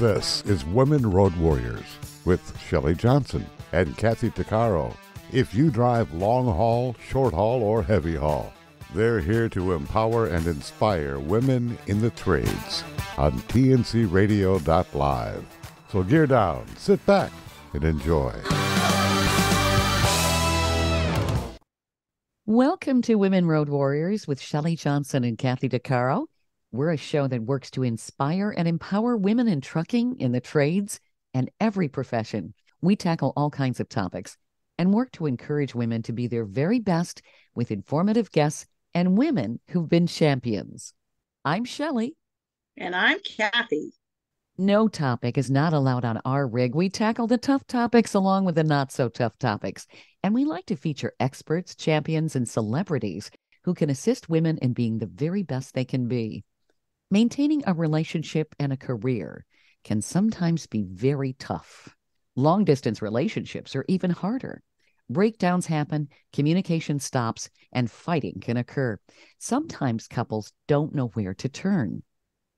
This is Women Road Warriors with Shelley Johnson and Kathy Tuccaro. If you drive long haul, short haul, or heavy haul, they're here to empower and inspire women in the trades on tncradio.live. So gear down, sit back, and enjoy. Welcome to Women Road Warriors with Shelley Johnson and Kathy Tuccaro. We're a show that works to inspire and empower women in trucking, in the trades, and every profession. We tackle all kinds of topics and work to encourage women to be their very best with informative guests and women who've been champions. I'm Shelley. And I'm Kathy. No topic is not allowed on our rig. We tackle the tough topics along with the not so tough topics. And we like to feature experts, champions, and celebrities who can assist women in being the very best they can be. Maintaining a relationship and a career can sometimes be very tough. Long-distance relationships are even harder. Breakdowns happen, communication stops, and fighting can occur. Sometimes couples don't know where to turn.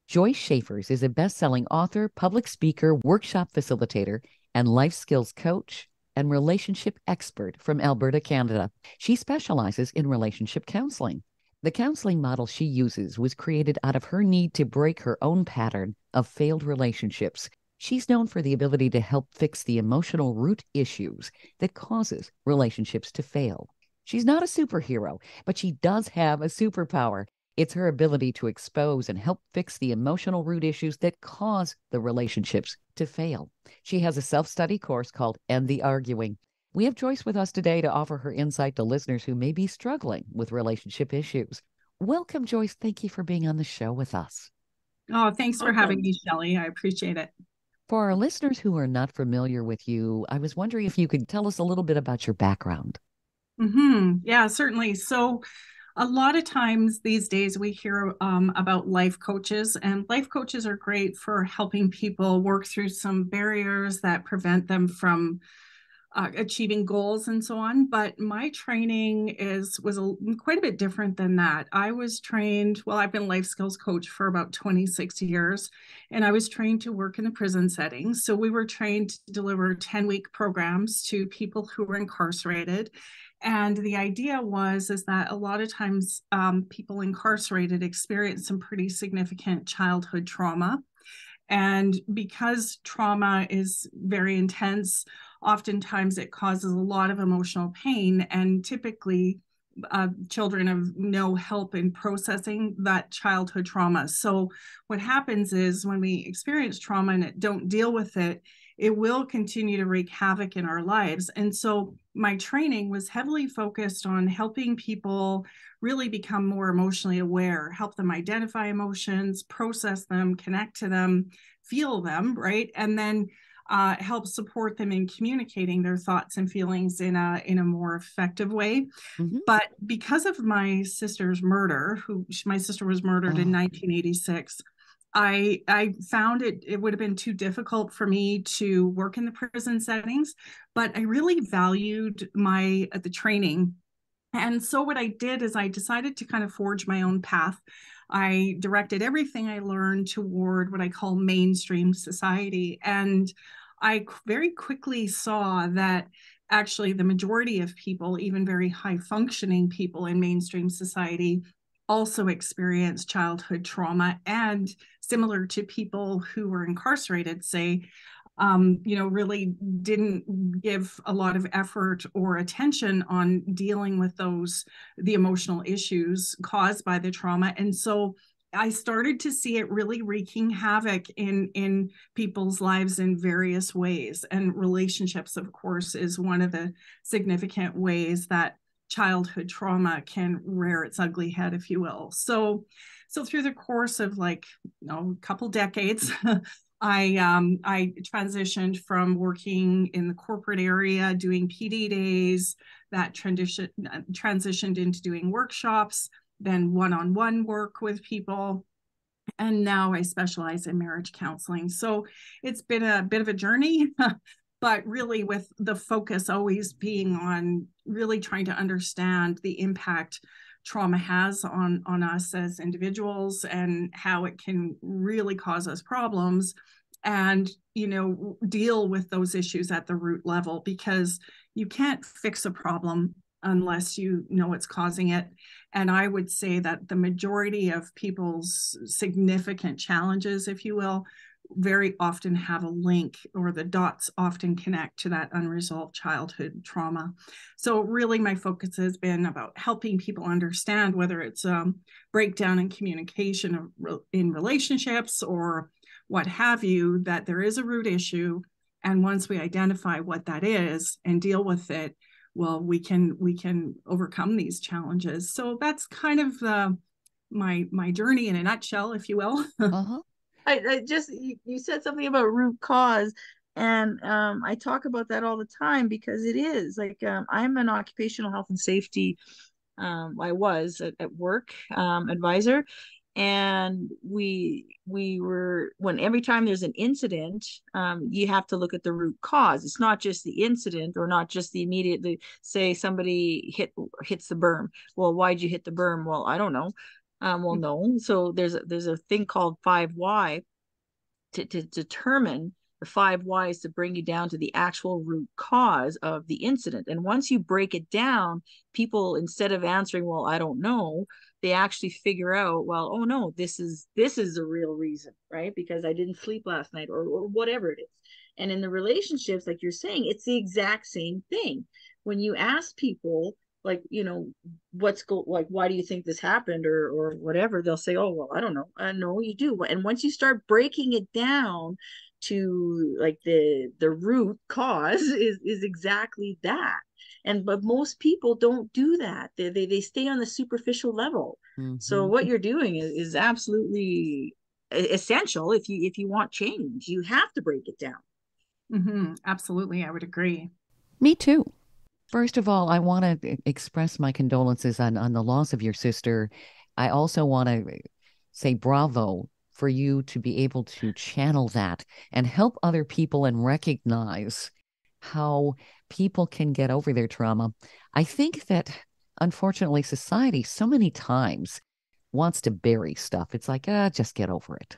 Joyce Schafers is a best-selling author, public speaker, workshop facilitator, and life skills coach and relationship expert from Alberta, Canada. She specializes in relationship counseling. The counseling model she uses was created out of her need to break her own pattern of failed relationships. She's known for the ability to help fix the emotional root issues that causes relationships to fail. She's not a superhero, but she does have a superpower. It's her ability to expose and help fix the emotional root issues that cause the relationships to fail. She has a self-study course called End the Arguing. We have Joyce with us today to offer her insight to listeners who may be struggling with relationship issues. Welcome, Joyce. Thank you for being on the show with us. Oh, thanks for having me, Shelley. I appreciate it. For our listeners who are not familiar with you, I was wondering if you could tell us a little bit about your background. Yeah, certainly. So a lot of times these days we hear about life coaches, and life coaches are great for helping people work through some barriers that prevent them from achieving goals and so on. But my training was quite a bit different than that. I was trained, I've been a life skills coach for about 26 years, and I was trained to work in the prison setting. So we were trained to deliver 10-week programs to people who were incarcerated. And the idea is that a lot of times people incarcerated experience some pretty significant childhood trauma. And because trauma is very intense, oftentimes it causes a lot of emotional pain, and typically children have no help in processing that childhood trauma. So what happens is when we experience trauma and don't deal with it, it will continue to wreak havoc in our lives. And so my training was heavily focused on helping people really become more emotionally aware, help them identify emotions, process them, connect to them, feel them, right? And then help support them in communicating their thoughts and feelings in a more effective way. Mm-hmm. But because of my sister's murder, my sister was murdered in 1986, I found it would have been too difficult for me to work in the prison settings, but I really valued the training. And so what I did is I decided to kind of forge my own path. I directed everything I learned toward what I call mainstream society. And I very quickly saw that actually the majority of people, even very high functioning people in mainstream society, also experience childhood trauma, and similar to people who were incarcerated, say, really didn't give a lot of effort or attention on dealing with the emotional issues caused by the trauma. And so I started to see it really wreaking havoc in people's lives in various ways. And relationships, of course, is one of the significant ways that childhood trauma can rear its ugly head, if you will. So through the course of a couple decades, I transitioned from working in the corporate area, doing PD days, that transitioned into doing workshops, then one-on-one work with people. And now I specialize in marriage counseling. So it's been a bit of a journey, but really with the focus always being on really trying to understand the impact trauma has on us as individuals and how it can really cause us problems, and, deal with those issues at the root level, because you can't fix a problem unless you know what's causing it. And I would say that the majority of people's significant challenges, if you will, very often have a link, or the dots often connect to that unresolved childhood trauma. So really my focus has been about helping people understand, whether it's breakdown in communication in relationships or what have you, that there is a root issue. And once we identify what that is and deal with it, well, we can overcome these challenges. So that's kind of my journey in a nutshell, if you will. Uh-huh. I just, you said something about root cause, and I talk about that all the time, because it is like, I'm an occupational health and safety, I was at work, advisor, and we were, when every time there's an incident, you have to look at the root cause. It's not just the incident, or not just the immediate, say somebody hits the berm. Well, why'd you hit the berm? Well, I don't know. Well, no. So there's a thing called 5 why to determine the 5 whys to bring you down to the actual root cause of the incident. And once you break it down, people, instead of answering, well, I don't know, they actually figure out, well, oh no, this is the real reason, right? Because I didn't sleep last night, or whatever it is. And in the relationships, like you're saying, it's the exact same thing. When you ask people, like, like, why do you think this happened, or whatever, they'll say, oh, well, I don't know. No, you do. And once you start breaking it down to like the root cause is exactly that. But most people don't do that. They stay on the superficial level. Mm-hmm. So what you're doing is absolutely essential. If you want change, you have to break it down. Mm-hmm. Absolutely, I would agree. Me too. First of all, I want to express my condolences on the loss of your sister. I also want to say bravo for you to be able to channel that and help other people and recognize how people can get over their trauma. I think that, unfortunately, society so many times wants to bury stuff. It's like, just get over it.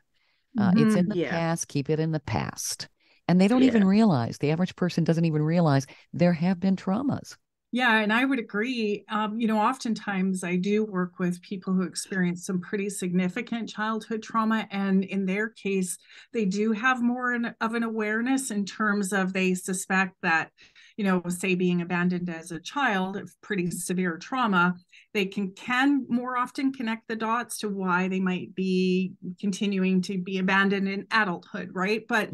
It's in the past, keep it in the past. And they don't even realize, the average person doesn't even realize there have been traumas. Yeah, and I would agree. Oftentimes I do work with people who experience some pretty significant childhood trauma. And in their case, they do have more of an awareness in terms of, they suspect that, say being abandoned as a child, pretty severe trauma, they can more often connect the dots to why they might be continuing to be abandoned in adulthood, right? But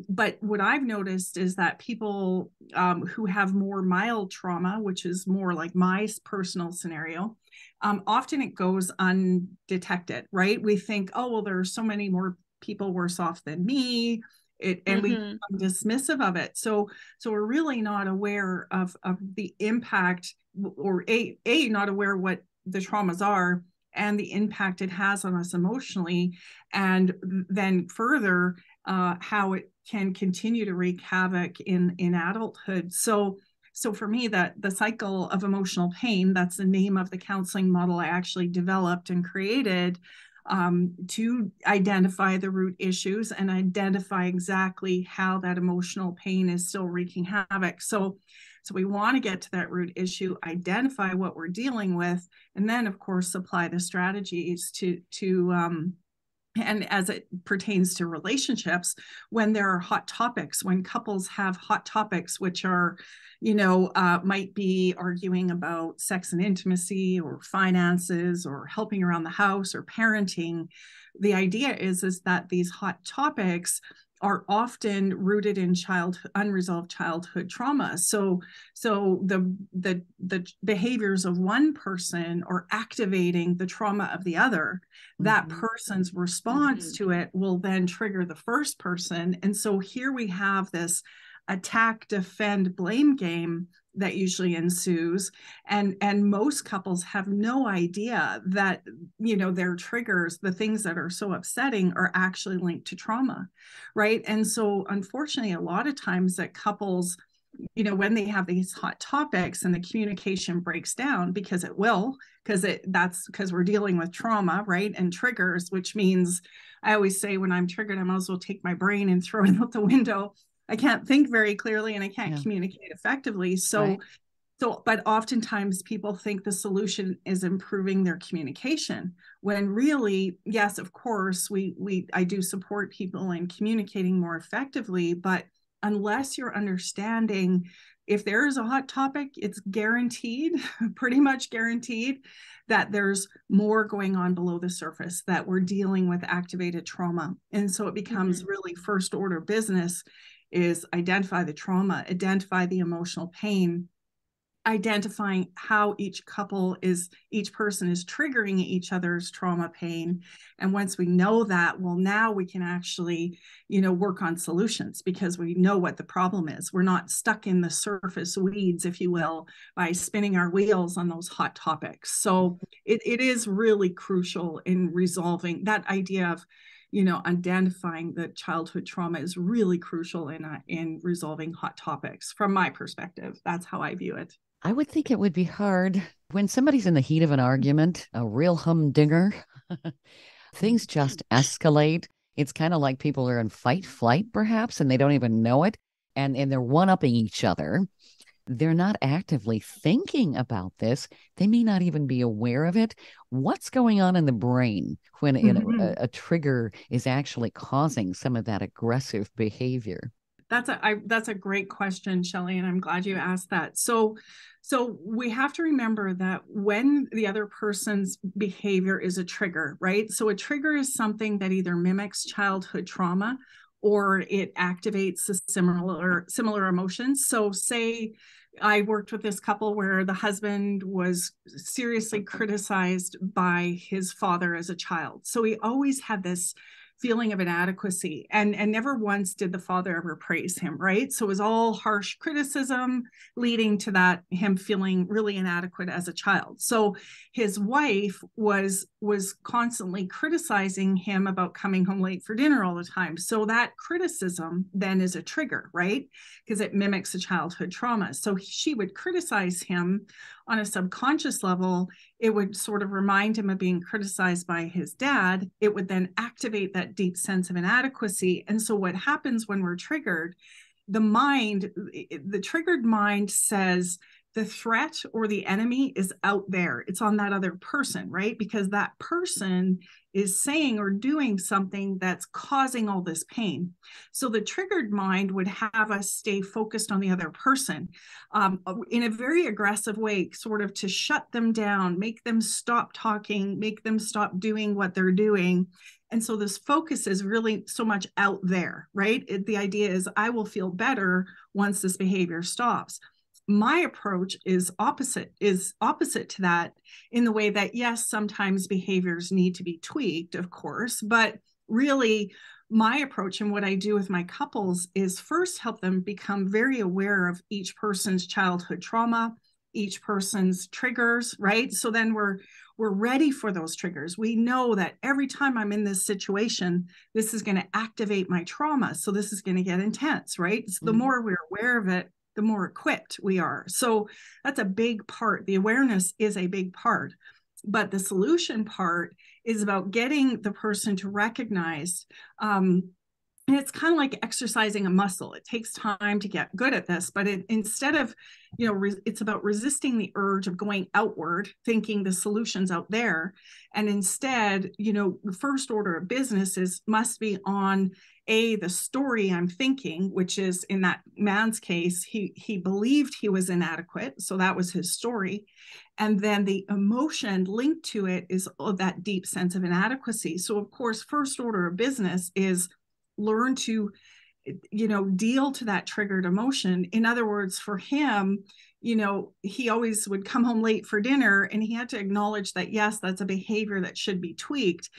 but what I've noticed is that people who have more mild trauma, which is more like my personal scenario, often it goes undetected, right? We think, oh, well, there are so many more people worse off than me. And we become dismissive of it. So we're really not aware of the impact, or not aware what the traumas are and the impact it has on us emotionally. And then further, how it can continue to wreak havoc in adulthood. So for me, that the cycle of emotional pain, that's the name of the counseling model I actually developed and created, to identify the root issues and identify exactly how that emotional pain is still wreaking havoc. So we want to get to that root issue, identify what we're dealing with, and then of course apply the strategies to and as it pertains to relationships, when there are hot topics, when couples have hot topics, which are, might be arguing about sex and intimacy, or finances, or helping around the house, or parenting, the idea is that these hot topics are often rooted in unresolved childhood trauma. So the behaviors of one person are activating the trauma of the other. That person's response to it will then trigger the first person. And so here we have this attack, defend, blame game that usually ensues, and most couples have no idea that their triggers, the things that are so upsetting, are actually linked to trauma, right? And so unfortunately, a lot of times that couples when they have these hot topics and the communication breaks down, because it will, that's because we're dealing with trauma, right? And triggers, which means I always say when I'm triggered, I might as well take my brain and throw it out the window. I can't think very clearly and I can't communicate effectively. So, but oftentimes people think the solution is improving their communication, when really, yes, of course, I do support people in communicating more effectively, but unless you're understanding, if there is a hot topic, it's guaranteed, pretty much guaranteed, that there's more going on below the surface, that we're dealing with activated trauma. And so it becomes really first order business is identify the trauma, identify the emotional pain, identifying how each person is triggering each other's trauma pain. And once we know that, well, now we can actually, work on solutions, because we know what the problem is. We're not stuck in the surface weeds, if you will, by spinning our wheels on those hot topics. So it is really crucial in resolving that idea of, identifying the childhood trauma is really crucial in resolving hot topics. From my perspective, that's how I view it. I would think it would be hard when somebody's in the heat of an argument, a real humdinger. Things just escalate. It's kind of like people are in fight, flight, perhaps, and they don't even know it. And they're one-upping each other. They're not actively thinking about this. They may not even be aware of it. What's going on in the brain when a trigger is actually causing some of that aggressive behavior? That's a great question, Shelley, and I'm glad you asked that. So we have to remember that when the other person's behavior is a trigger, right? So a trigger is something that either mimics childhood trauma or it activates the similar emotions. So say I worked with this couple where the husband was seriously criticized by his father as a child. So he always had this feeling of inadequacy, and never once did the father ever praise him, right? So it was all harsh criticism leading to that, him feeling really inadequate as a child. So his wife was constantly criticizing him about coming home late for dinner all the time. So that criticism then is a trigger, right? Because it mimics a childhood trauma. So she would criticize him on a subconscious level. It would sort of remind him of being criticized by his dad. It would then activate that deep sense of inadequacy. And so what happens when we're triggered, the triggered mind says the threat or the enemy is out there. It's on that other person, right? Because that person is saying or doing something that's causing all this pain. So the triggered mind would have us stay focused on the other person in a very aggressive way, sort of to shut them down, make them stop talking, make them stop doing what they're doing. And so this focus is really so much out there, right? The idea is I will feel better once this behavior stops. My approach is opposite to that, in the way that, yes, sometimes behaviors need to be tweaked, of course, but really my approach and what I do with my couples is first help them become very aware of each person's childhood trauma, each person's triggers, right? So then we're ready for those triggers. We know that every time I'm in this situation, this is going to activate my trauma. So this is going to get intense, right? So the more we're aware of it, the more equipped we are. So that's a big part. The awareness is a big part. But the solution part is about getting the person to recognize, and it's kind of like exercising a muscle. It takes time to get good at this, but instead of, it's about resisting the urge of going outward, thinking the solution's out there. And instead, the first order of business must be on the story I'm thinking, which is, in that man's case, he believed he was inadequate. So that was his story. And then the emotion linked to it is that deep sense of inadequacy. So of course, first order of business is learn to, deal to that triggered emotion. In other words, for him, he always would come home late for dinner, and he had to acknowledge that, yes, that's a behavior that should be tweaked.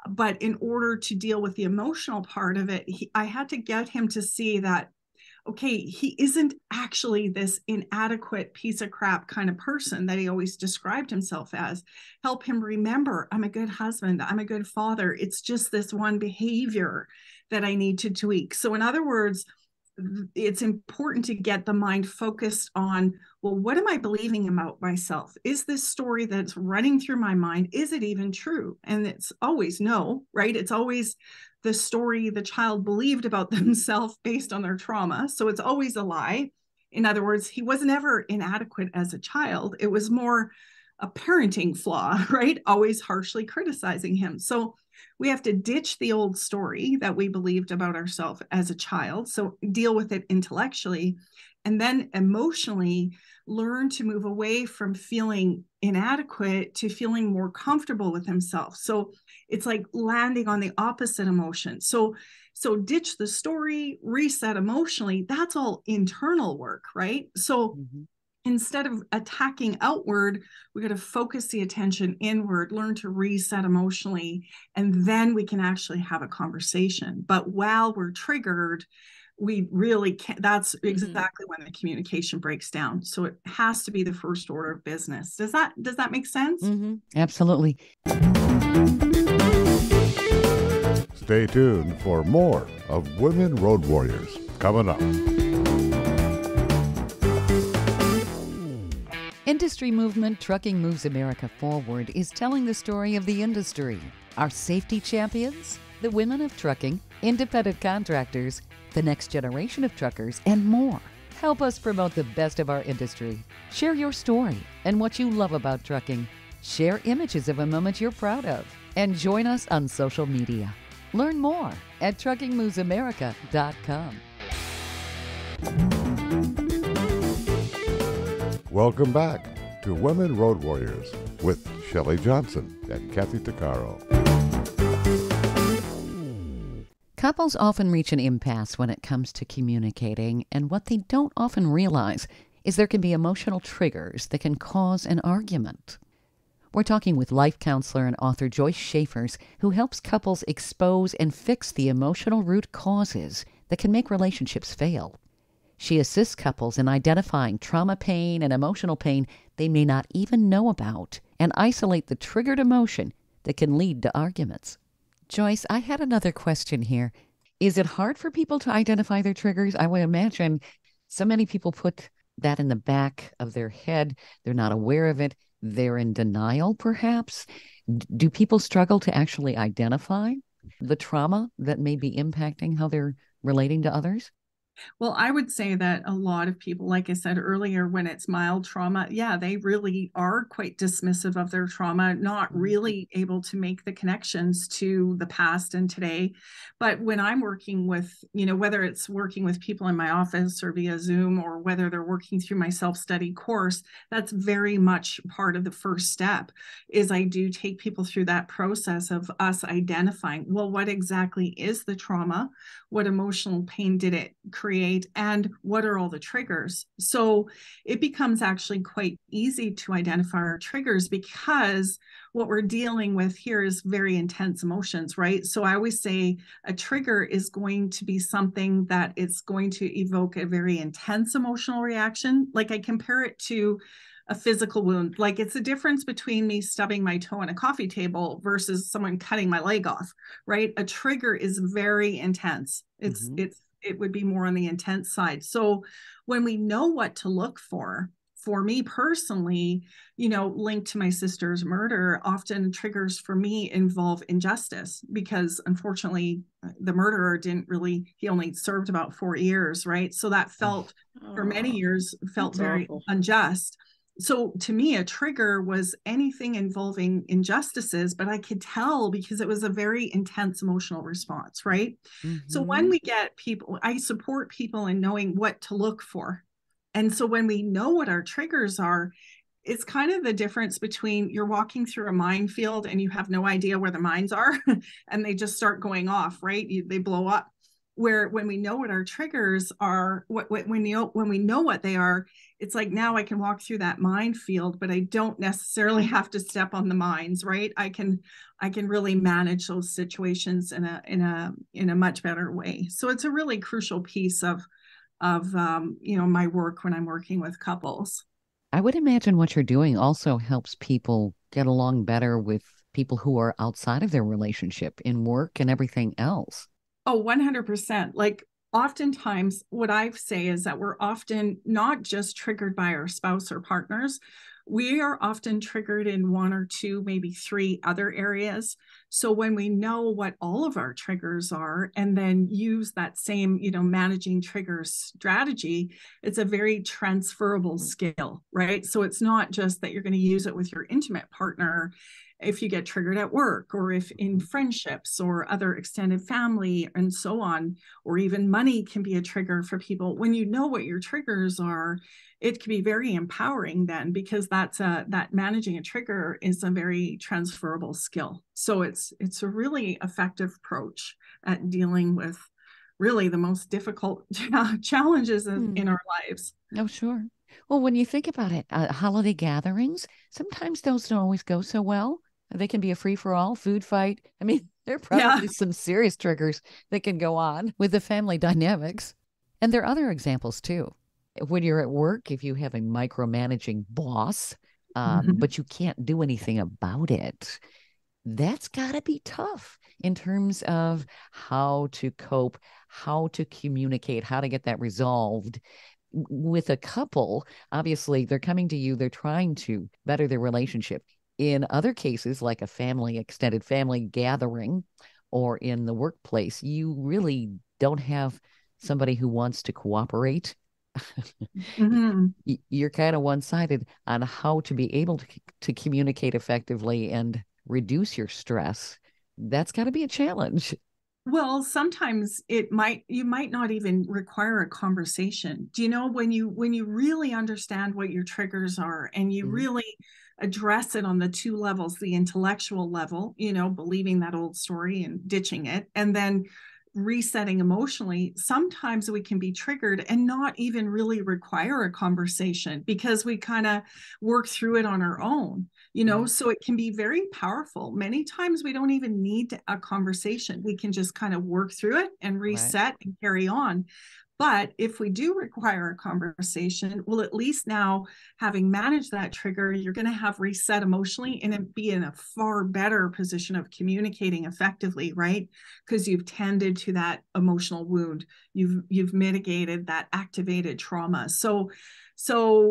But in order to deal with the emotional part of it, I had to get him to see that, okay, he isn't actually this inadequate piece of crap kind of person that he always described himself as. Help him remember, I'm a good husband, I'm a good father. It's just this one behavior that I need to tweak. So in other words, it's important to get the mind focused on, well, what am I believing about myself? Is this story that's running through my mind, is it even true? And it's always no, right? It's always the story the child believed about themselves based on their trauma. So it's always a lie. In other words, he was never inadequate as a child. It was more a parenting flaw, right? Always harshly criticizing him. So we have to ditch the old story that we believed about ourselves as a child. So deal with it intellectually, and then emotionally learn to move away from feeling inadequate to feeling more comfortable with himself. So it's like landing on the opposite emotion. So ditch the story, reset emotionally. That's all internal work, right? So instead of attacking outward, we got to focus the attention inward, learn to reset emotionally, and then we can actually have a conversation. But while we're triggered, we really can't. That's exactly when the communication breaks down. So it has to be the first order of business. Does that make sense? Absolutely. Stay tuned for more of Women Road Warriors coming up. Industry movement Trucking Moves America Forward is telling the story of the industry. Our safety champions, the women of trucking, independent contractors, the next generation of truckers, and more. Help us promote the best of our industry. Share your story and what you love about trucking. Share images of a moment you're proud of. And join us on social media. Learn more at truckingmovesamerica.com. Welcome back to Women Road Warriors with Shelley Johnson and Kathy Tuccaro. Couples often reach an impasse when it comes to communicating, and what they don't often realize is there can be emotional triggers that can cause an argument. We're talking with life counselor and author Joyce Schafers, who helps couples expose and fix the emotional root causes that can make relationships fail. She assists couples in identifying trauma pain and emotional pain they may not even know about and isolate the triggered emotion that can lead to arguments. Joyce, I had another question here. Is it hard for people to identify their triggers? I would imagine so many people put that in the back of their head. They're not aware of it. They're in denial, perhaps. Do people struggle to actually identify the trauma that may be impacting how they're relating to others? Well, I would say that a lot of people, like I said earlier, when it's mild trauma, yeah, they really are quite dismissive of their trauma, not really able to make the connections to the past and today. But when I'm working with, whether it's working with people in my office or via Zoom, or whether they're working through my self-study course, that's very much part of the first step. Is I do take people through that process of us identifying, well, what exactly is the trauma? What emotional pain did it create, and what are all the triggers? So it becomes actually quite easy to identify our triggers, because what we're dealing with here is very intense emotions, right? So I always say a trigger is going to be something that is going to evoke a very intense emotional reaction. Like I compare it to a physical wound. Like it's a difference between me stubbing my toe on a coffee table versus someone cutting my leg off, right? A trigger is very intense. It would be more on the intense side. So when we know what to look for me personally, linked to my sister's murder, often triggers for me involve injustice, because unfortunately the murderer he only served about 4 years, right? So that felt for many years very awful. Unjust. So to me, a trigger was anything involving injustices, but I could tell because it was a very intense emotional response, right? So when we get people, I support people in knowing what to look for. And so when we know what our triggers are, it's kind of the difference between you're walking through a minefield and you have no idea where the mines are and they just start going off, right? They blow up. Where when we know what our triggers are, when we know what they are, it's like now I can walk through that minefield, but I don't necessarily have to step on the mines, right? I can really manage those situations in a much better way. So it's a really crucial piece of my work when I'm working with couples. I would imagine what you're doing also helps people get along better with people who are outside of their relationship in work and everything else. Oh, 100%. Like oftentimes what I say is that we're often not just triggered by our spouse or partners. We are often triggered in one or two, maybe three other areas. So when we know what all of our triggers are and then use that same, managing triggers strategy, it's a very transferable skill, right? So it's not just that you're going to use it with your intimate partner if you get triggered at work, or if in friendships or other extended family and so on, or even money can be a trigger for people. When you know what your triggers are, it can be very empowering then, because that managing a trigger is a very transferable skill. So it's a really effective approach at dealing with really the most difficult challenges in our lives. Oh, sure. Well, when you think about it, holiday gatherings, sometimes those don't always go so well. They can be a free-for-all food fight. I mean, there are probably some serious triggers that can go on with the family dynamics. And there are other examples too. When you're at work, if you have a micromanaging boss, but you can't do anything about it, that's got to be tough in terms of how to cope, how to communicate, how to get that resolved. With a couple, obviously, they're coming to you, they're trying to better their relationship. In other cases, like a family, extended family gathering, or in the workplace, you really don't have somebody who wants to cooperate. You're kind of one-sided on how to be able to communicate effectively and reduce your stress. That's got to be a challenge. Well, sometimes you might not even require a conversation. Do you know, when you really understand what your triggers are and you really address it on the two levels, the intellectual level, believing that old story and ditching it, and then resetting emotionally, sometimes we can be triggered and not even really require a conversation because we kind of work through it on our own, so it can be very powerful. Many times we don't even need a conversation. We can just kind of work through it and reset and carry on. But if we do require a conversation, well, at least now, having managed that trigger, you're going to have reset emotionally and be in a far better position of communicating effectively, right? Because you've tended to that emotional wound. You've mitigated that activated trauma. So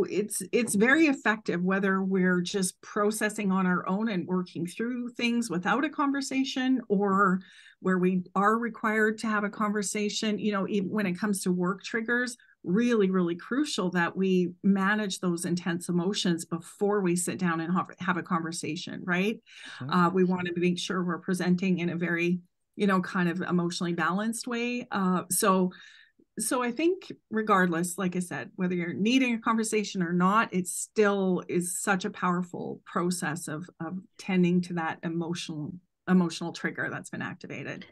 it's very effective, whether we're just processing on our own and working through things without a conversation, or where we are required to have a conversation. Even when it comes to work triggers, really, really crucial that we manage those intense emotions before we sit down and have a conversation, right? We want to make sure we're presenting in a very, kind of emotionally balanced way. So I think regardless, like I said, whether you're needing a conversation or not, it still is such a powerful process of tending to that emotional trigger that's been activated.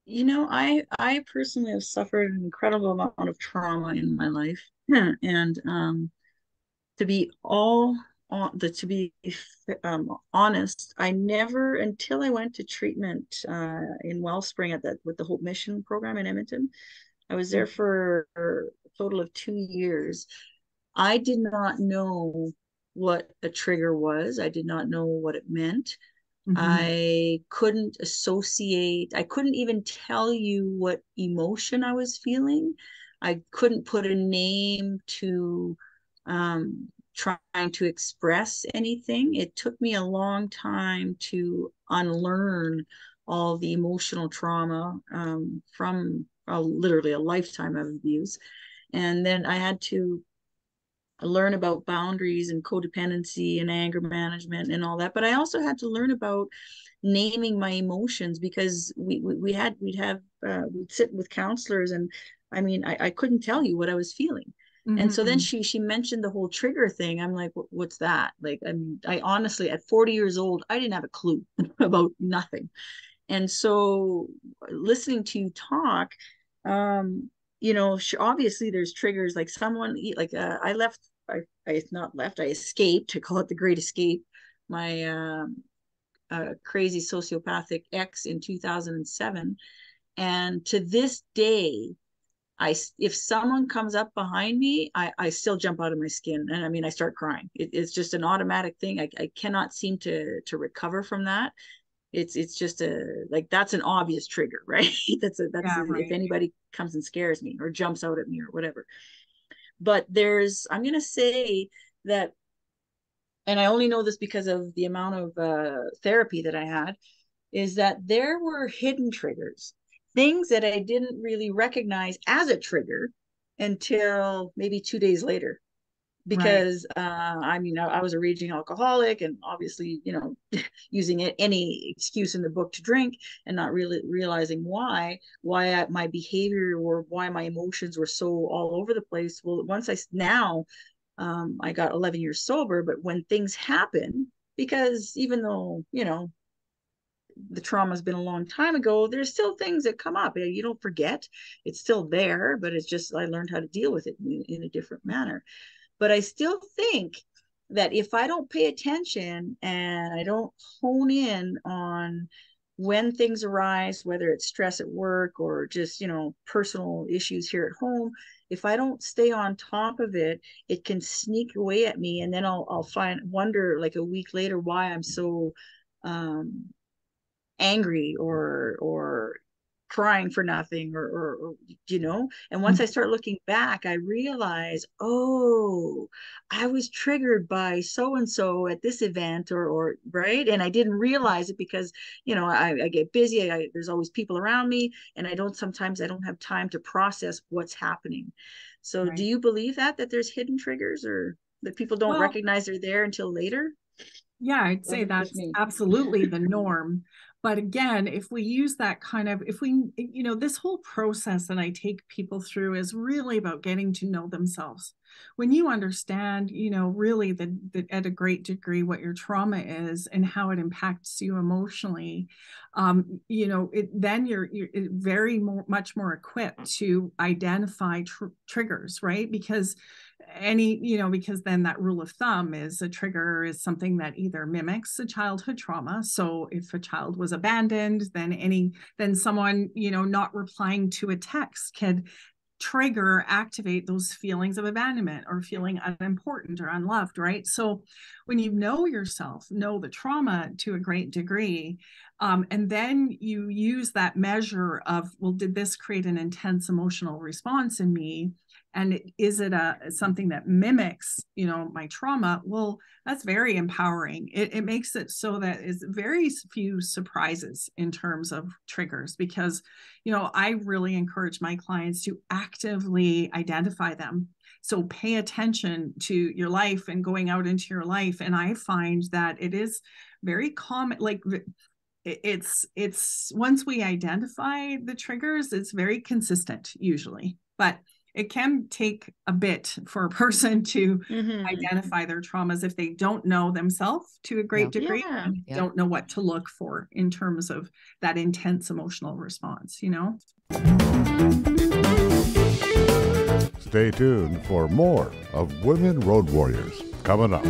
I personally have suffered an incredible amount of trauma in my life. And to be honest, I never, until I went to treatment in Wellspring with the Hope Mission program in Edmonton. I was there for a total of 2 years. I did not know what a trigger was. I did not know what it meant. I couldn't associate, I couldn't even tell you what emotion I was feeling. I couldn't put a name to trying to express anything. It took me a long time to unlearn all the emotional trauma from literally a lifetime of abuse. And then I had to learn about boundaries and codependency and anger management and all that. But I also had to learn about naming my emotions, because we'd sit with counselors, and I couldn't tell you what I was feeling. And so then she mentioned the whole trigger thing. I'm like, what's that? Like, I honestly, at 40 years old, I didn't have a clue about nothing. And so listening to you talk, obviously there's triggers, like someone, like I escaped, to call it the great escape, my crazy sociopathic ex in 2007. And to this day, if someone comes up behind me, I still jump out of my skin. And I start crying. It's just an automatic thing. I cannot seem to recover from that. It's just like, that's an obvious trigger, right? Yeah, If right. anybody comes and scares me or jumps out at me or whatever. But I'm going to say that, and I only know this because of the amount of therapy that I had, is that there were hidden triggers, things that I didn't really recognize as a trigger until maybe 2 days later. Right. Because I mean, I was a raging alcoholic, and obviously, using any excuse in the book to drink, and not really realizing my behavior or why my emotions were so all over the place. Well, I got 11 years sober, but when things happen, because even though, the trauma has been a long time ago, there's still things that come up. You don't forget. It's still there, but it's just, I learned how to deal with it in a different manner. But I still think that if I don't pay attention and I don't hone in on when things arise, whether it's stress at work or just, personal issues here at home, if I don't stay on top of it, it can sneak away at me. And then I'll wonder like a week later why I'm so um, angry or crying for nothing or and once I start looking back, I realize, oh, I was triggered by so and so at this event or right, and I didn't realize it because I get busy. There's always people around me, and sometimes I don't have time to process what's happening. So do Right. you believe that there's hidden triggers, or that people don't Well, recognize they're there until later, yeah, I'd or is say it just that's me? absolutely the norm. But again, if we use that if we, this whole process that I take people through is really about getting to know themselves. When you understand, really at a great degree what your trauma is and how it impacts you emotionally, then you're much more equipped to identify triggers, right? Because because then that rule of thumb is a trigger is something that either mimics a childhood trauma. So if a child was abandoned, then someone, not replying to a text could activate those feelings of abandonment or feeling unimportant or unloved, right? So when you know yourself, know the trauma to a great degree, and then you use that measure of, well, did this create an intense emotional response in me? And is it something that mimics, my trauma? Well, that's very empowering. It makes it so that is very few surprises in terms of triggers, because I really encourage my clients to actively identify them. So pay attention to your life and going out into your life. And I find that it is very common, like it's once we identify the triggers, it's very consistent usually, but it can take a bit for a person to identify their traumas if they don't know themselves to a great degree Yeah. and don't know what to look for in terms of that intense emotional response, Stay tuned for more of Women Road Warriors coming up.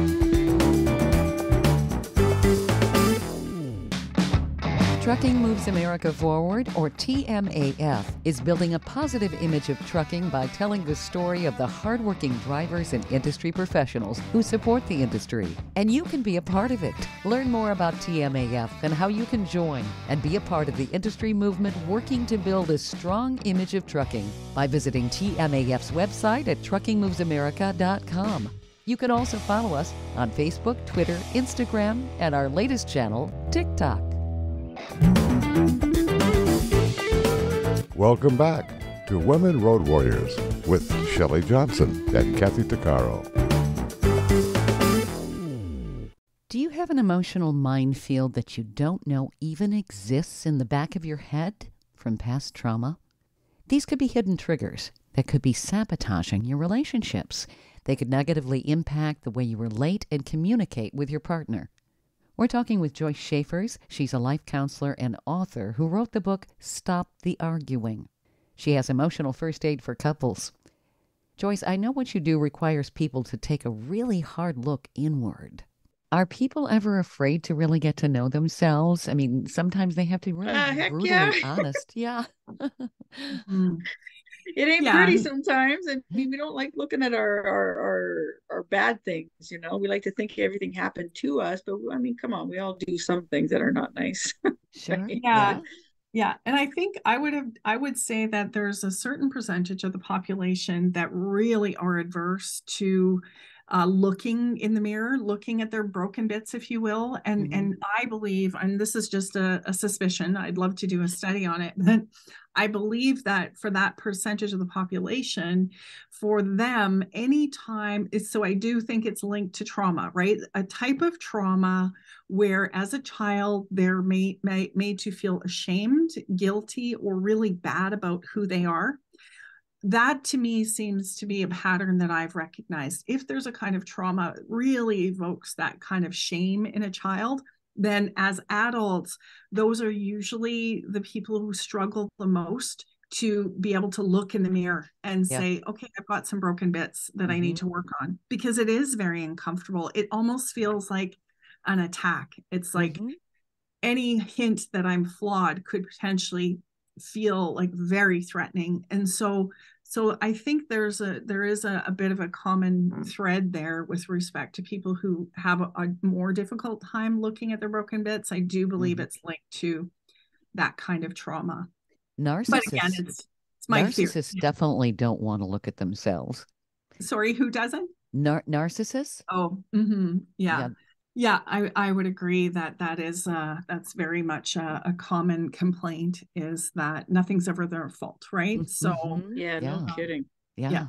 Trucking Moves America Forward, or TMAF, is building a positive image of trucking by telling the story of the hardworking drivers and industry professionals who support the industry. And you can be a part of it. Learn more about TMAF and how you can join and be a part of the industry movement working to build a strong image of trucking by visiting TMAF's website at truckingmovesamerica.com. You can also follow us on Facebook, Twitter, Instagram, and our latest channel, TikTok. Welcome back to Women Road Warriors with Shelley Johnson and Kathy Tuccaro. Do you have an emotional minefield that you don't know even exists in the back of your head from past trauma? These could be hidden triggers that could be sabotaging your relationships. They could negatively impact the way you relate and communicate with your partner. We're talking with Joyce Schafers. She's a life counselor and author who wrote the book Stop the Arguing. She has emotional first aid for couples. Joyce, I know what you do requires people to take a really hard look inward. Are people ever afraid to really get to know themselves? I mean, sometimes they have to really be Heck brutally yeah. honest. Yeah. Mm. It ain't Yeah. pretty sometimes, and we don't like looking at our bad things, you know. We like to think everything happened to us, but I mean, come on, we all do some things that are not nice. Sure. Right? Yeah. Yeah. Yeah. And I think I would say that there's a certain percentage of the population that really are adverse to looking in the mirror, looking at their broken bits, if you will. And I believe, and this is just a suspicion, I'd love to do a study on it, but I believe that for that percentage of the population, for them, anytime is, so I do think it's linked to trauma, right? A type of trauma where as a child they're made to feel ashamed, guilty, or really bad about who they are. That to me seems to be a pattern that I've recognized. If there's a kind of trauma that really evokes that kind of shame in a child, then as adults, those are usually the people who struggle the most to be able to look in the mirror and Yep. say, okay, I've got some broken bits that I need to work on, because it is very uncomfortable. It almost feels like an attack. It's like any hint that I'm flawed could potentially feel like very threatening. And so I think there is a bit of a common thread there with respect to people who have a more difficult time looking at their broken bits. I do believe it's linked to that kind of trauma. But again, Narcissists, it's my theory. narcissists definitely don't want to look at themselves. Sorry, who doesn't? Narcissists? Oh, yeah. Yeah. Yeah, I would agree that that's very much a common complaint, is that nothing's ever their fault, right? So Yeah, no Yeah. kidding. Yeah.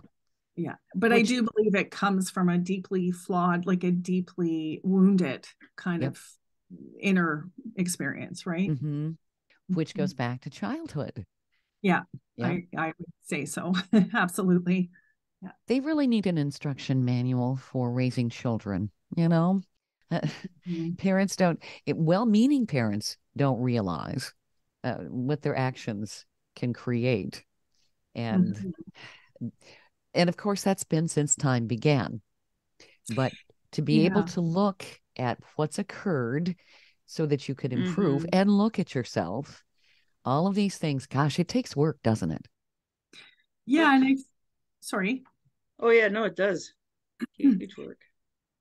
yeah, but I Which, do believe it comes from a deeply flawed, like a deeply wounded kind Yep. of inner experience, right? which goes back to childhood. Yeah, Yeah. I would say so. Absolutely. Yeah. They really need an instruction manual for raising children, you know? Parents don't, well-meaning parents don't realize what their actions can create. And Mhm. and of course that's been since time began. But to be able Yeah. to look at what's occurred so that you could improve and look at yourself, all of these things, gosh, it takes work, doesn't it? Yeah, and sorry. Oh yeah, no, it does. Huge work.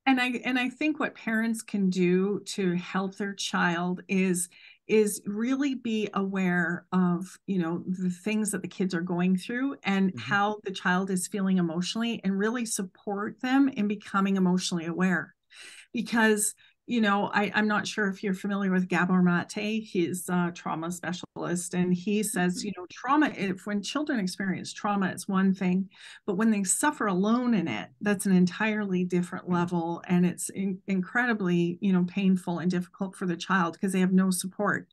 And I think what parents can do to help their child is really be aware of, you know, the things that the kids are going through and how the child is feeling emotionally, and really support them in becoming emotionally aware. Because, you know, I'm not sure if you're familiar with Gabor Mate. He's a trauma specialist, and he says, you know, trauma, if when children experience trauma, it's one thing, but when they suffer alone in it, that's an entirely different level, and it's incredibly, you know, painful and difficult for the child because they have no support.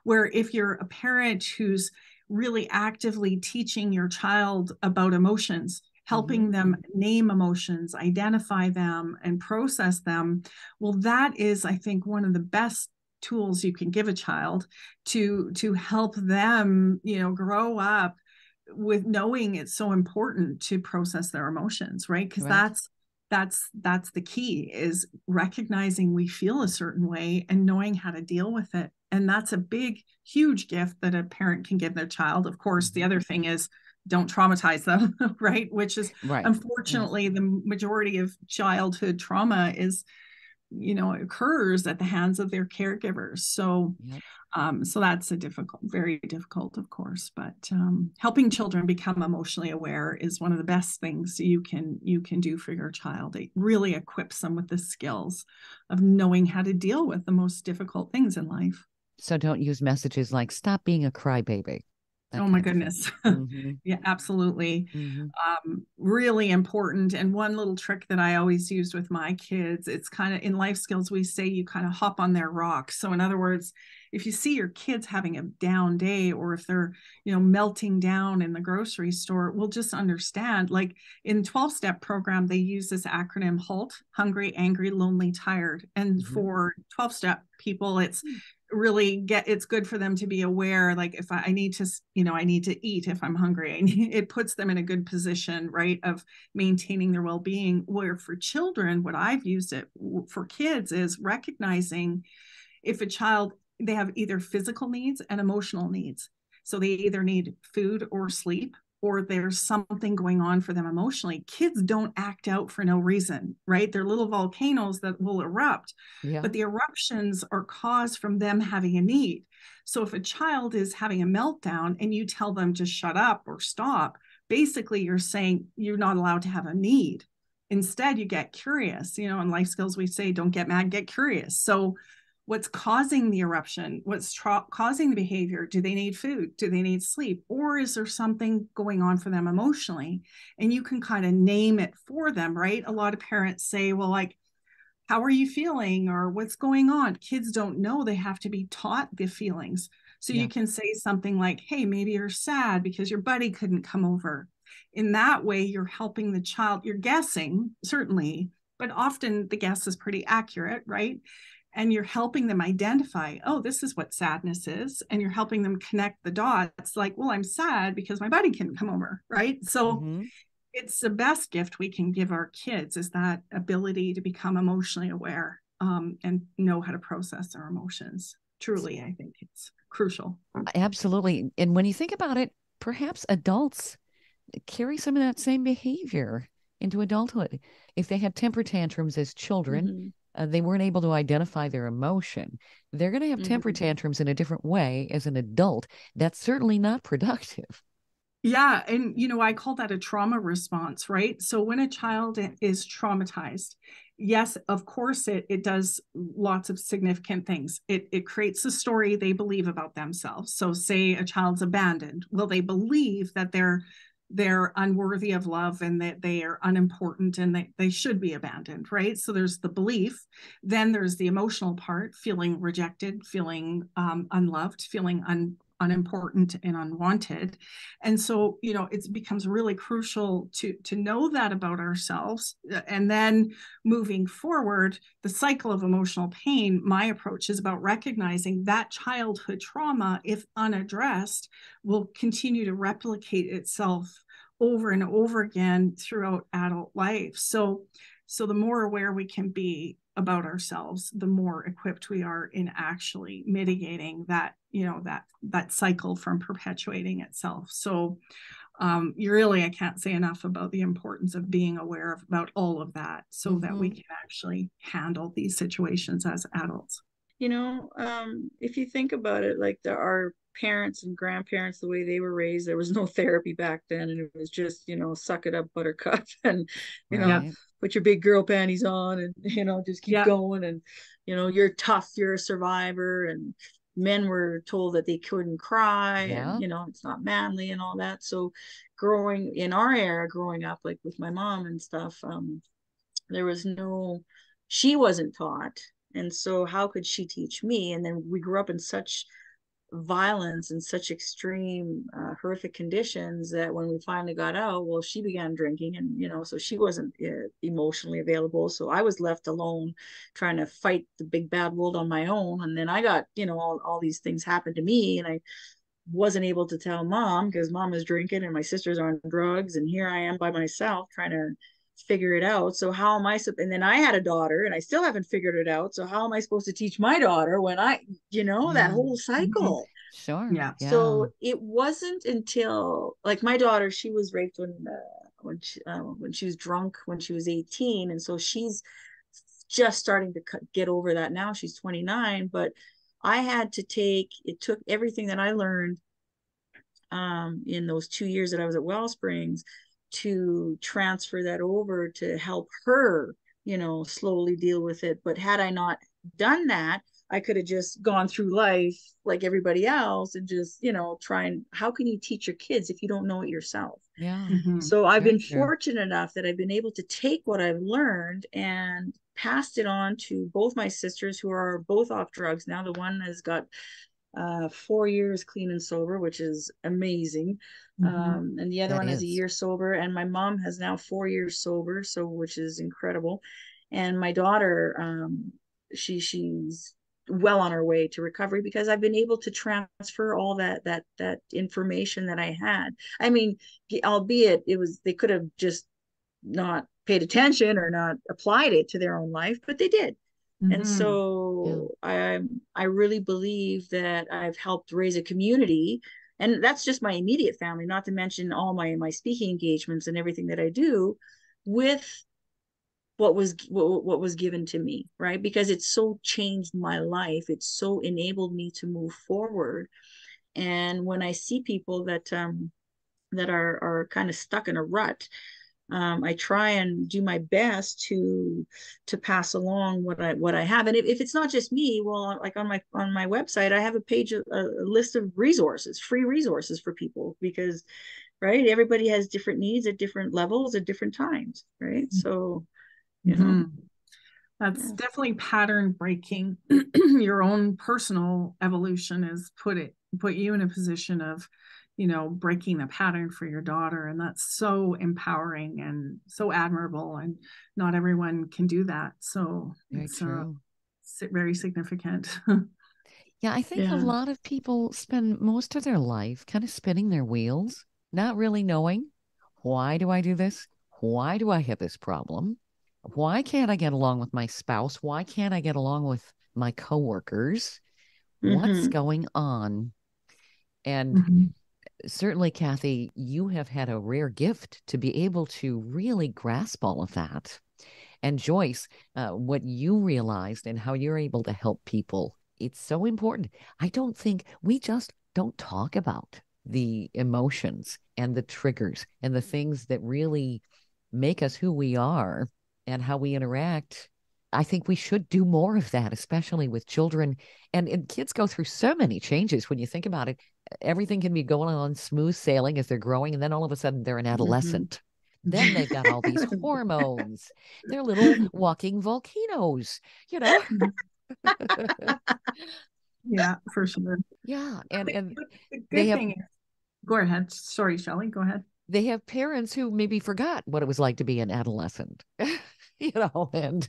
Where if you're a parent who's really actively teaching your child about emotions, helping them name emotions, identify them, and process them, well, that is, I think, one of the best tools you can give a child to help them, you know, grow up with knowing it's so important to process their emotions, right? Because Right. that's the key, is recognizing we feel a certain way and knowing how to deal with it. And that's a big, huge gift that a parent can give their child. Of course, the other thing is, don't traumatize them, right? Which is Right. unfortunately the majority of childhood trauma is, you know, occurs at the hands of their caregivers. So so that's a difficult, very difficult, of course, but helping children become emotionally aware is one of the best things you can do for your child. It really equips them with the skills of knowing how to deal with the most difficult things in life. So don't use messages like "stop being a crybaby." Oh my goodness. Yeah, absolutely. Really important. And one little trick that I always used with my kids, it's kind of in life skills, we say you kind of hop on their rock. So in other words, if you see your kids having a down day, or if they're, you know, melting down in the grocery store, we'll just understand, like in 12-step program, they use this acronym HALT: hungry, angry, lonely, tired. And for 12-step people, it's really it's good for them to be aware, like if I need to, you know, I need to eat if I'm hungry. It puts them in a good position, right, of maintaining their well-being. Where for children, what I've used it for kids is recognizing if a child, they have either physical needs and emotional needs. So they either need food or sleep, or there's something going on for them emotionally. Kids don't act out for no reason, right? They're little volcanoes that will erupt, but the eruptions are caused from them having a need. So if a child is having a meltdown and you tell them to shut up or stop, basically you're saying you're not allowed to have a need. Instead, you get curious. In life skills, we say, don't get mad, get curious. So what's causing the eruption? What's causing the behavior? Do they need food? Do they need sleep? Or is there something going on for them emotionally? And you can kind of name it for them, right? A lot of parents say, well, like, how are you feeling? Or what's going on? Kids don't know. They have to be taught the feelings. So you can say something like, hey, maybe you're sad because your buddy couldn't come over. In that way, you're helping the child. You're guessing, certainly, but often the guess is pretty accurate, right? And you're helping them identify, oh, this is what sadness is. And you're helping them connect the dots like, well, I'm sad because my buddy couldn't come over, right? So it's the best gift we can give our kids, is that ability to become emotionally aware and know how to process their emotions. Truly, I think it's crucial. Absolutely. And when you think about it, perhaps adults carry some of that same behavior into adulthood. If they had temper tantrums as children, they weren't able to identify their emotion. They're going to have temper tantrums in a different way as an adult. That's certainly not productive. Yeah. And, I call that a trauma response, right? So when a child is traumatized, yes, of course, it does lots of significant things. It creates a story they believe about themselves. So say a child's abandoned. Well, they believe that they're unworthy of love and that they are unimportant and they should be abandoned, right? So there's the belief. Then there's the emotional part, feeling rejected, feeling unloved, feeling unimportant and unwanted. And so, it becomes really crucial to know that about ourselves. And then moving forward, the cycle of emotional pain, my approach is about recognizing that childhood trauma, if unaddressed, will continue to replicate itself over and over again throughout adult life. So the more aware we can be about ourselves, the more equipped we are in actually mitigating that, that cycle from perpetuating itself. So I can't say enough about the importance of being aware about all of that so that we can actually handle these situations as adults. If you think about it, like our parents and grandparents, the way they were raised, there was no therapy back then, and it was just, suck it up, buttercup, and put your big girl panties on, and just keep going, and you're tough, you're a survivor, and men were told that they couldn't cry, and it's not manly and all that. So growing up, like with my mom and stuff, there was she wasn't taught. And so how could she teach me? And then we grew up in such violence and such extreme horrific conditions that when we finally got out, well, she began drinking, and so she wasn't emotionally available. So I was left alone trying to fight the big bad world on my own. And then I got, all these things happened to me, and I wasn't able to tell mom because mom was drinking and my sisters are on drugs, and here I am by myself trying to figure it out. So how am I and then I had a daughter and I still haven't figured it out. So how am I supposed to teach my daughter when that whole cycle? Sure. Yeah. So it wasn't until, like, my daughter, she was raped when she was drunk when she was 18, and so she's just starting to get over that now. She's 29, but it took everything that I learned in those 2 years that I was at Wellsprings to transfer that over to help her, slowly deal with it. But had I not done that, I could have just gone through life like everybody else and just, how can you teach your kids if you don't know it yourself? Yeah. So I've Very been true. fortunate enough that I've been able to take what I've learned and passed it on to both my sisters, who are both off drugs now. The one has got 4 years clean and sober, which is amazing. And the other one is a year sober, and my mom has now 4 years sober, so which is incredible. And my daughter, she's well on her way to recovery because I've been able to transfer all that information that I had. I mean, albeit they could have just not paid attention or not applied it to their own life, but they did. And so I really believe that I've helped raise a community and that's just my immediate family, not to mention all my speaking engagements and everything that I do with what was given to me, right? Because it's so changed my life. It's so enabled me to move forward. And when I see people that are kind of stuck in a rut, I try and do my best to pass along what I have. And if it's not just me, well, like on my website, I have a page, a list of resources, free resources for people, because right, everybody has different needs at different levels at different times, right? So, you know, that's definitely pattern breaking. Your own personal evolution has put you in a position of, breaking the pattern for your daughter. And that's so empowering and so admirable. And not everyone can do that. So it's very significant. Yeah, I think a lot of people spend most of their life kind of spinning their wheels, not really knowing, why do I do this? Why do I have this problem? Why can't I get along with my spouse? Why can't I get along with my coworkers? What's going on? And certainly, Kathy, you have had a rare gift to be able to really grasp all of that. And Joyce, what you realized and how you're able to help people, it's so important. I don't think we just don't talk about the emotions and the triggers and the things that really make us who we are and how we interact. I think we should do more of that, especially with children. And kids go through so many changes when you think about it. Everything can be going on smooth sailing as they're growing, and then all of a sudden they're an adolescent. Then they've got all these hormones. They're little walking volcanoes, Yeah, for sure. Yeah. And the good thing is, go ahead. Sorry, Shelley, go ahead. They have parents who maybe forgot what it was like to be an adolescent, and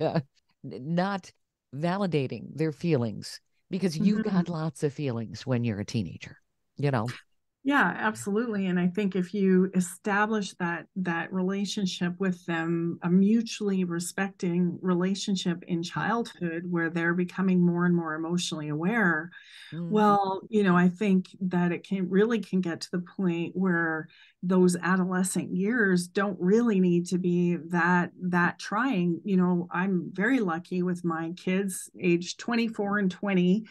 not validating their feelings, because you've got lots of feelings when you're a teenager, Yeah, absolutely. And I think if you establish that relationship with them, a mutually respecting relationship in childhood where they're becoming more and more emotionally aware, well, I think that it can get to the point where those adolescent years don't really need to be that trying. I'm very lucky with my kids aged 24 and 20.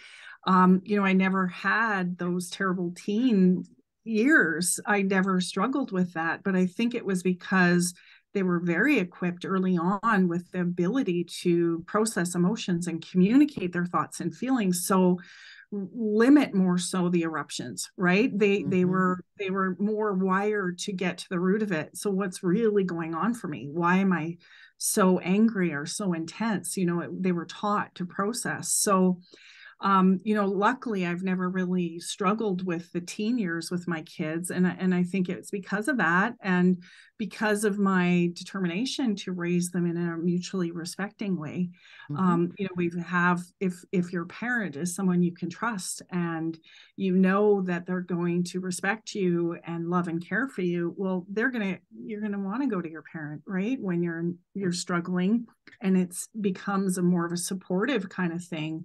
I never had those terrible teen years. I never struggled with that, but I think it was because they were very equipped early on with the ability to process emotions and communicate their thoughts and feelings. So limit more so the eruptions, right? They were more wired to get to the root of it. So what's really going on for me? Why am I so angry or so intense? They were taught to process. So luckily I've never really struggled with the teen years with my kids. And I think it's because of that, and because of my determination to raise them in a mutually respecting way. If your parent is someone you can trust and that they're going to respect you and love and care for you, well, you're going to want to go to your parent, right? When you're struggling, and it's becomes more of a supportive kind of thing,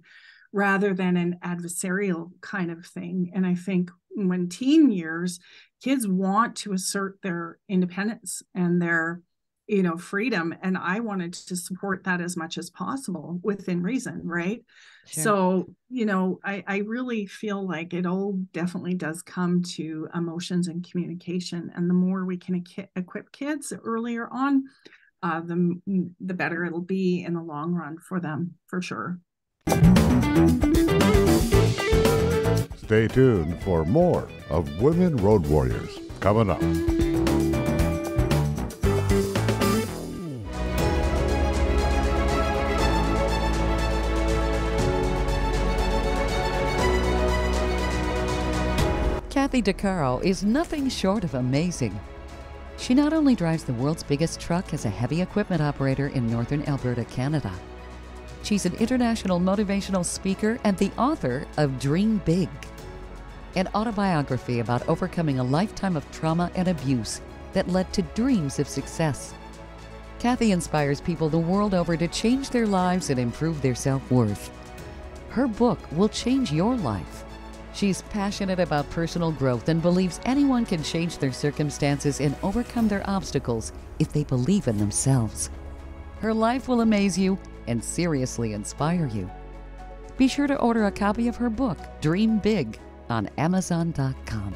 rather than an adversarial kind of thing. And I think when teen years, kids want to assert their independence and their, freedom. And I wanted to support that as much as possible within reason, right? Sure. So, I really feel like it all definitely does come to emotions and communication. And the more we can equip kids earlier on, the better it'll be in the long run for them, for sure. Stay tuned for more of Women Road Warriors coming up. Kathy DeCaro is nothing short of amazing. She not only drives the world's biggest truck as a heavy equipment operator in northern Alberta, Canada. She's an international motivational speaker and the author of Dream Big, an autobiography about overcoming a lifetime of trauma and abuse that led to dreams of success. Kathy inspires people the world over to change their lives and improve their self-worth. Her book will change your life. She's passionate about personal growth and believes anyone can change their circumstances and overcome their obstacles if they believe in themselves. Her life will amaze you and seriously inspire you. Be sure to order a copy of her book, Dream Big, on Amazon.com.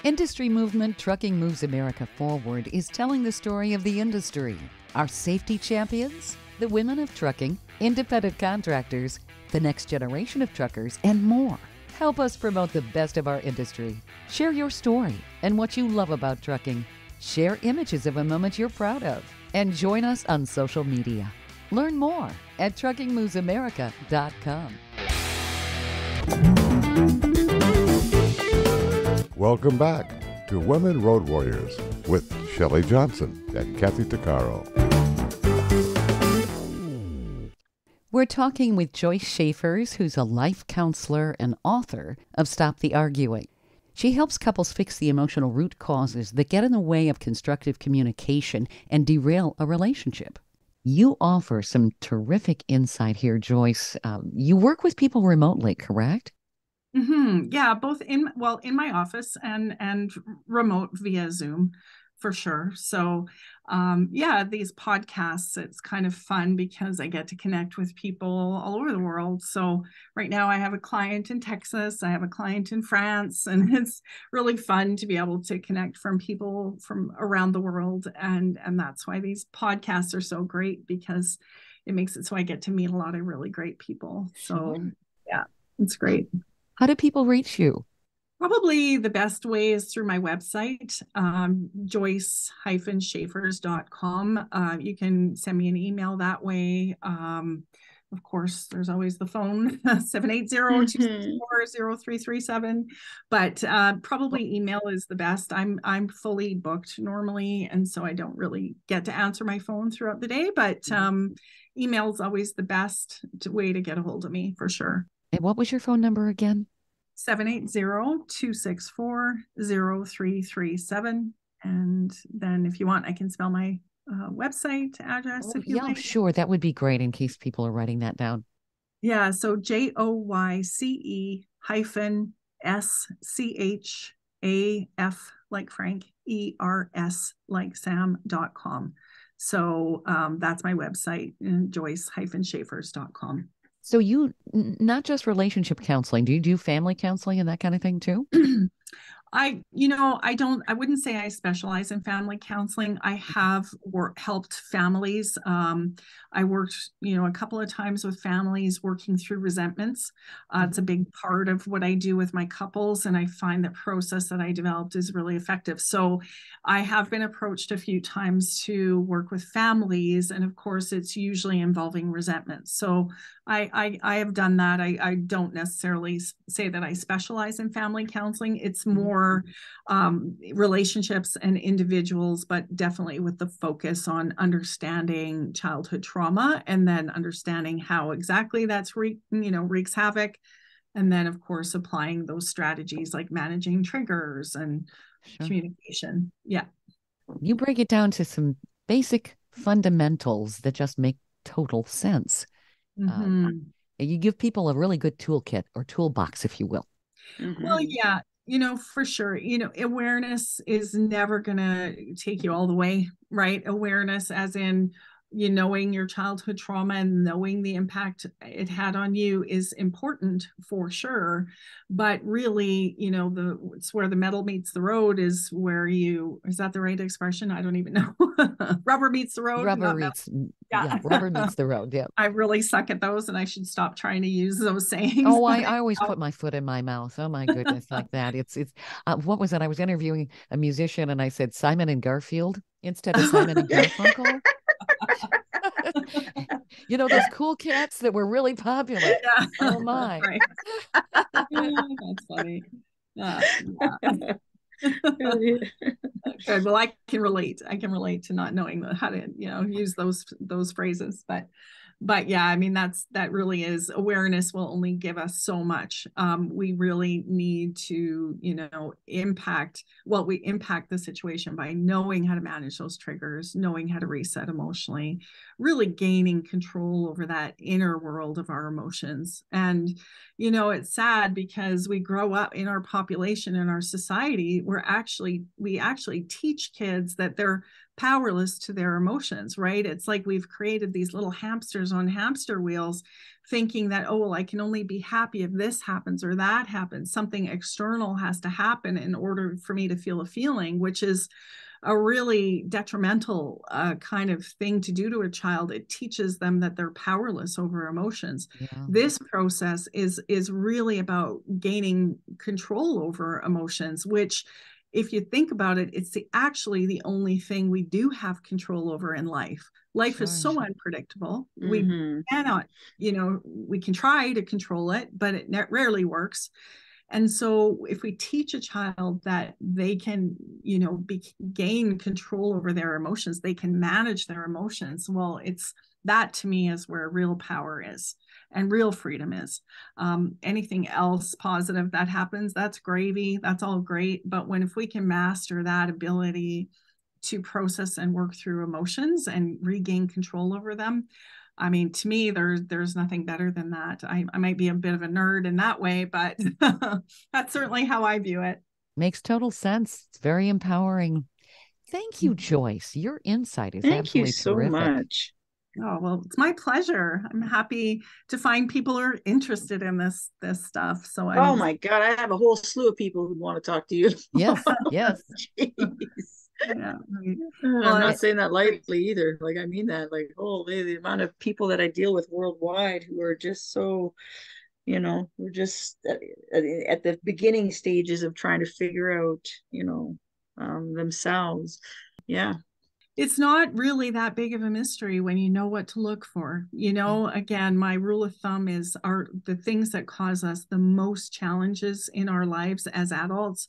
Industry movement Trucking Moves America Forward is telling the story of the industry, our safety champions, the women of trucking, independent contractors, the next generation of truckers, and more. Help us promote the best of our industry. Share your story and what you love about trucking. Share images of a moment you're proud of. And join us on social media. Learn more at truckingmovesamerica.com. Welcome back to Women Road Warriors with Shelley Johnson and Kathy Tuccaro. We're talking with Joyce Schafers, who's a life counselor and author of Stop the Arguing. She helps couples fix the emotional root causes that get in the way of constructive communication and derail a relationship. You offer some terrific insight here, Joyce. You work with people remotely, correct? Yeah, both in my office and remote via Zoom, for sure. So these podcasts, it's kind of fun because I get to connect with people all over the world. So right now I have a client in Texas, I have a client in France, and it's really fun to be able to connect from people from around the world. And that's why these podcasts are so great, because it makes it so I get to meet a lot of really great people. So yeah, it's great. How do people reach you? Probably the best way is through my website, joyce-schafers.com. You can send me an email that way. Of course, there's always the phone, 780-264-0337. But probably email is the best. I'm fully booked normally, and so I don't really get to answer my phone throughout the day. But email is always the best way to get a hold of me, for sure. And what was your phone number again? 780-264-0337. And then if you want, I can spell my website address if you like. Sure. That would be great in case people are writing that down. Yeah. So JOYCE-SCHAF like Frank, ERS like Sam.com. So that's my website, Joyce-Schafers.com. So you, not just relationship counseling, do you do family counseling and that kind of thing too? I wouldn't say I specialize in family counseling. I have helped families. I worked, a couple of times with families working through resentments. It's a big part of what I do with my couples, and I find the process that I developed is really effective. So I have been approached a few times to work with families, and of course, it's usually involving resentment. So I have done that. I don't necessarily say that I specialize in family counseling. It's more relationships and individuals, but definitely with the focus on understanding childhood trauma, and then understanding how exactly that's wreaks havoc, and then of course applying those strategies like managing triggers and communication. Yeah, you break it down to some basic fundamentals that just make total sense. You give people a really good toolkit or toolbox, if you will. Well, yeah, for sure. Awareness is never going to take you all the way, right? Awareness as in, knowing your childhood trauma and knowing the impact it had on you is important for sure. But really, it's where the metal meets the road is that the right expression? I don't even know. Rubber meets the road. Rubber meets the road. Yeah. I really suck at those, and I should stop trying to use those sayings. Oh, I always put my foot in my mouth. Oh my goodness, like that. It's what was it? I was interviewing a musician, and I said Simon and Garfield instead of Simon and Garfunkel. Those cool cats that were really popular. Yeah. Oh my. Right. That's funny. Yeah. Good. Well, I can relate to not knowing how to use those phrases, but But yeah, I mean, that really is, awareness will only give us so much. We really need to, impact the situation by knowing how to manage those triggers, knowing how to reset emotionally, really gaining control over that inner world of our emotions. And, it's sad because we grow up in our population, in our society, we actually teach kids that they're powerless to their emotions, right? It's like we've created these little hamsters on hamster wheels, thinking that, oh, well, I can only be happy if this happens or that happens. Something external has to happen in order for me to feel a feeling, which is a really detrimental kind of thing to do to a child. It teaches them that they're powerless over emotions. Yeah. This process is really about gaining control over emotions, which, if you think about it, it's actually the only thing we do have control over in life. Life is so unpredictable. We cannot, we can try to control it, but it rarely works. And so if we teach a child that they can, gain control over their emotions, they can manage their emotions, well, that to me is where real power is and real freedom is. Anything else positive that happens, that's gravy, that's all great. But if we can master that ability to process and work through emotions and regain control over them, I mean, to me, there's nothing better than that. I might be a bit of a nerd in that way, but that's certainly how I view it. Makes total sense. It's very empowering. Thank you, Joyce. Your insight is absolutely terrific. Thank you so much. Oh, well, it's my pleasure. I'm happy to find people who are interested in this stuff. So oh my God, I have a whole slew of people who want to talk to you. Yes, yes. Yeah. I'm not saying that lightly either. Like, I mean that, like, the amount of people that I deal with worldwide who are just so, we're just at the beginning stages of trying to figure out, themselves. Yeah. It's not really that big of a mystery when you know what to look for. Again, my rule of thumb are the things that cause us the most challenges in our lives as adults,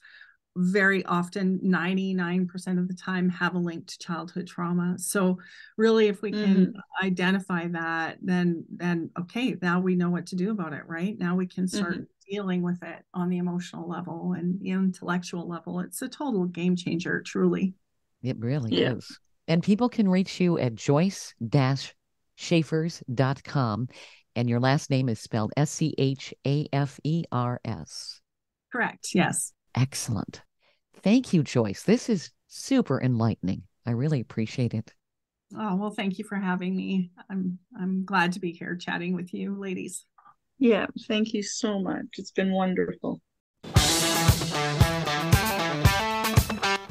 very often 99% of the time have a link to childhood trauma. So really, if we can identify that, then okay, now we know what to do about it, right? Now we can start dealing with it on the emotional level and the intellectual level. It's a total game changer, truly. It really is. And people can reach you at joyce-schafers.com. And your last name is spelled Schafers. Correct. Yes. Excellent. Thank you, Joyce. This is super enlightening. I really appreciate it. Oh, well, thank you for having me. I'm glad to be here chatting with you, ladies. Yeah, thank you so much. It's been wonderful.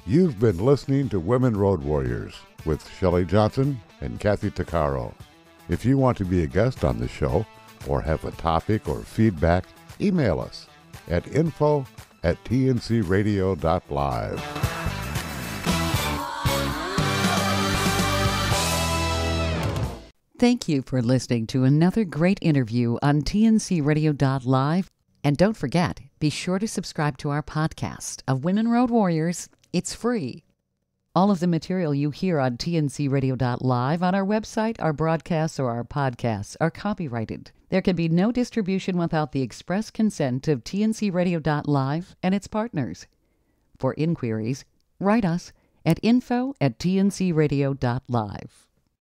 You've been listening to Women Road Warriors with Shelley Johnson and Kathy Tuccaro. If you want to be a guest on the show or have a topic or feedback, email us at info@tncradio.live. Thank you for listening to another great interview on tncradio.live. And don't forget, be sure to subscribe to our podcast of Women Road Warriors. It's free. All of the material you hear on tncradio.live, on our website, our broadcasts, or our podcasts are copyrighted. There can be no distribution without the express consent of tncradio.live and its partners. For inquiries, write us at info@tncradio.live.